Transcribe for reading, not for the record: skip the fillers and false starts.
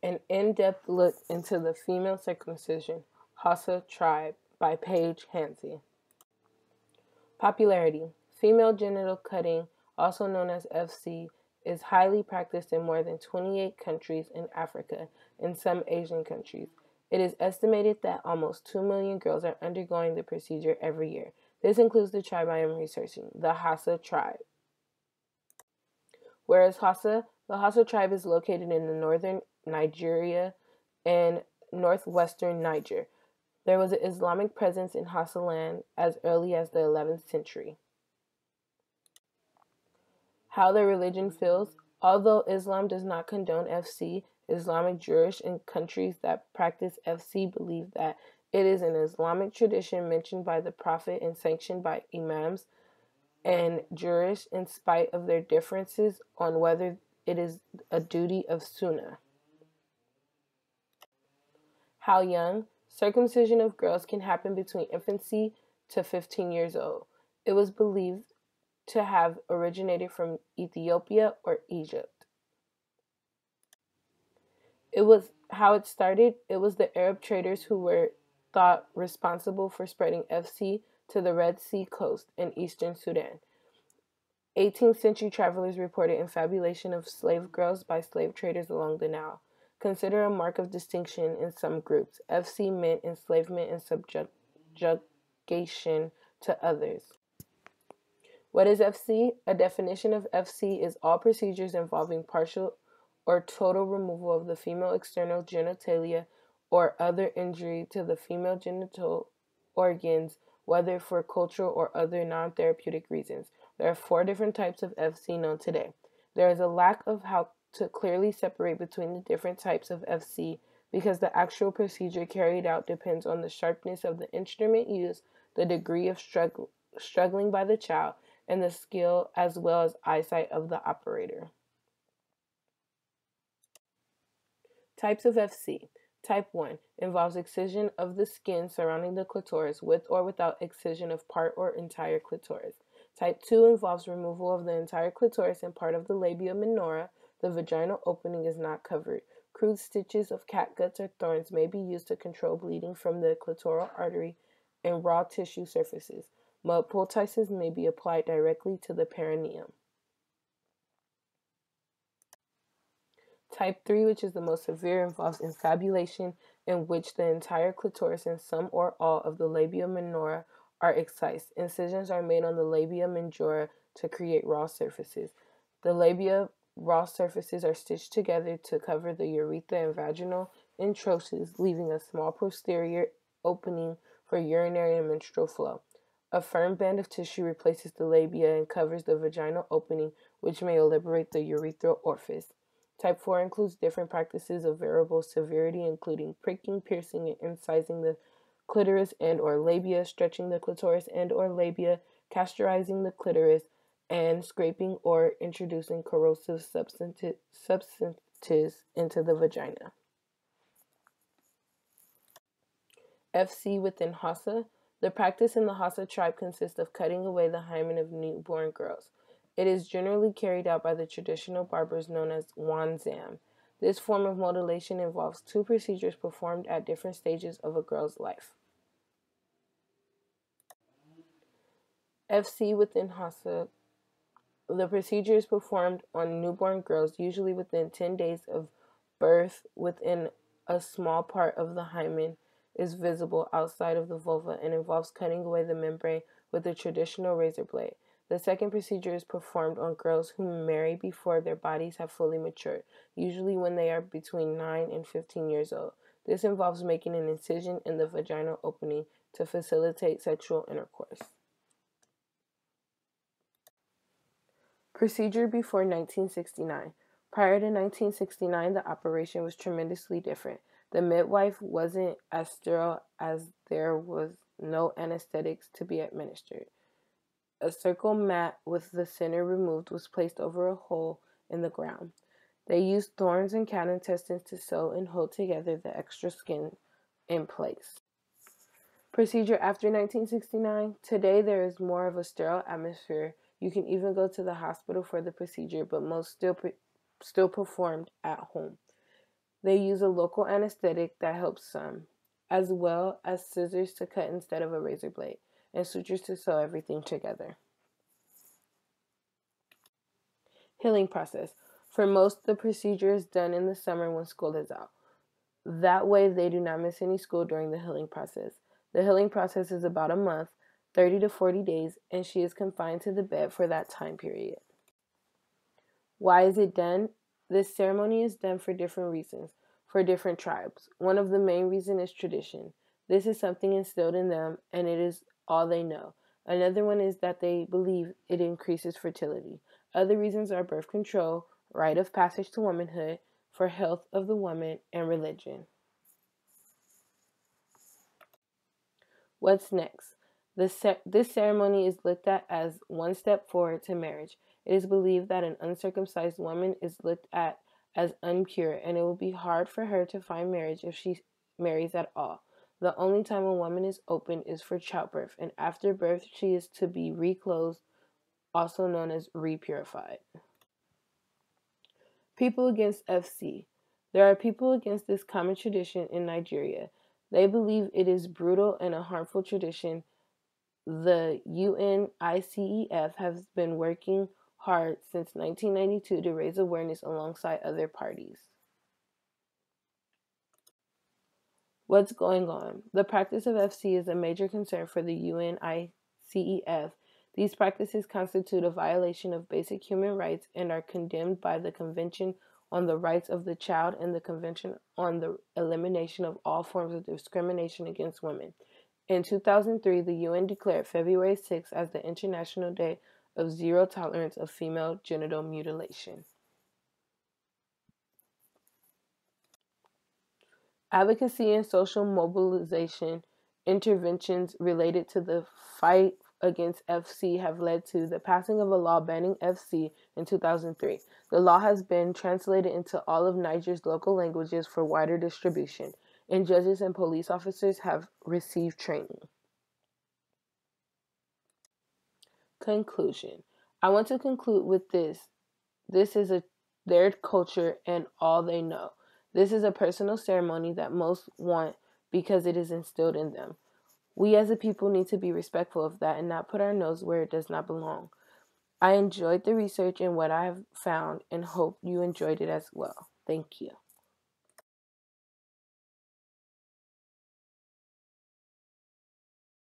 An in-depth look into the Female Circumcision Hausa tribe by Paige Hansey. Popularity. Female genital cutting, also known as FC, is highly practiced in more than 28 countries in Africa and some Asian countries. It is estimated that almost 2 million girls are undergoing the procedure every year. This includes the tribe I am researching, the Hausa tribe. Whereas the Hausa tribe is located in the northern Nigeria and northwestern Niger. There was an Islamic presence in Hausa land as early as the 11th century. How the religion feels. Although Islam does not condone FC, Islamic jurists in countries that practice FC believe that it is an Islamic tradition mentioned by the Prophet and sanctioned by imams and jurists in spite of their differences on whether it is a duty of sunnah. How young? Circumcision of girls can happen between infancy to 15 years old. It was believed to have originated from Ethiopia or Egypt. It was how it started. It was the Arab traders who were thought responsible for spreading FC to the Red Sea coast in eastern Sudan. 18th century travelers reported infabulation of slave girls by slave traders along the Nile. Considered a mark of distinction in some groups, FC meant enslavement and subjugation to others. What is FC? A definition of FC is all procedures involving partial or total removal of the female external genitalia or other injury to the female genital organs, whether for cultural or other non-therapeutic reasons. There are 4 different types of FC known today. There is a lack of how to clearly separate between the different types of FC because the actual procedure carried out depends on the sharpness of the instrument used, the degree of struggling by the child, and the skill as well as eyesight of the operator. Types of FC. Type 1 involves excision of the skin surrounding the clitoris with or without excision of part or entire clitoris. Type 2 involves removal of the entire clitoris and part of the labia minora. The vaginal opening is not covered. Crude stitches of catguts or thorns may be used to control bleeding from the clitoral artery and raw tissue surfaces. Mud poultices may be applied directly to the perineum. Type 3, which is the most severe, involves infabulation in which the entire clitoris and some or all of the labia minora are excised. Incisions are made on the labia majora to create raw surfaces. The labia raw surfaces are stitched together to cover the urethra and vaginal introsses, leaving a small posterior opening for urinary and menstrual flow. A firm band of tissue replaces the labia and covers the vaginal opening, which may liberate the urethral orifice. Type 4 includes different practices of variable severity, including pricking, piercing, and incising the clitoris and or labia, stretching the clitoris and or labia, castorizing the clitoris, and scraping or introducing corrosive substances into the vagina. FC within Hausa. The practice in the Hausa tribe consists of cutting away the hymen of newborn girls. It is generally carried out by the traditional barbers known as wanzam. This form of mutilation involves 2 procedures performed at different stages of a girl's life. FC within Hausa. The procedure is performed on newborn girls, usually within 10 days of birth, within a small part of the hymen is visible outside of the vulva and involves cutting away the membrane with a traditional razor blade. The second procedure is performed on girls who marry before their bodies have fully matured, usually when they are between 9 and 15 years old. This involves making an incision in the vaginal opening to facilitate sexual intercourse. Procedure before 1969. Prior to 1969, the operation was tremendously different. The midwife wasn't as sterile as there was no anesthetics to be administered. A circle mat with the center removed was placed over a hole in the ground. They used thorns and cat intestines to sew and hold together the extra skin in place. Procedure after 1969. Today there is more of a sterile atmosphere. You can even go to the hospital for the procedure, but most still performed at home. They use a local anesthetic that helps some, as well as scissors to cut instead of a razor blade, and sutures to sew everything together. Healing process. For most, the procedure is done in the summer when school is out. That way, they do not miss any school during the healing process. The healing process is about a month, 30 to 40 days, and she is confined to the bed for that time period. Why is it done? This ceremony is done for different reasons, for different tribes. One of the main reasons is tradition. This is something instilled in them, and it is all they know. Another one is that they believe it increases fertility. Other reasons are birth control, rite of passage to womanhood, for health of the woman, and religion. What's next? This ceremony is looked at as one step forward to marriage. It is believed that an uncircumcised woman is looked at as impure, and it will be hard for her to find marriage if she marries at all. The only time a woman is open is for childbirth, and after birth she is to be reclothed, also known as repurified. People against FC. There are people against this common tradition in Nigeria. They believe it is brutal and a harmful tradition. The UNICEF has been working hard since 1992 to raise awareness alongside other parties. What's going on? The practice of FC is a major concern for the UNICEF. These practices constitute a violation of basic human rights and are condemned by the Convention on the Rights of the Child and the Convention on the Elimination of All Forms of Discrimination Against Women. In 2003, the UN declared February 6 as the International Day of Zero Tolerance of Female Genital Mutilation. Advocacy and social mobilization interventions related to the fight against FC have led to the passing of a law banning FC in 2003. The law has been translated into all of Niger's local languages for wider distribution, and judges and police officers have received training. Conclusion. I want to conclude with this. This is their culture and all they know. This is a personal ceremony that most want because it is instilled in them. We as a people need to be respectful of that and not put our nose where it does not belong. I enjoyed the research and what I have found and hope you enjoyed it as well. Thank you.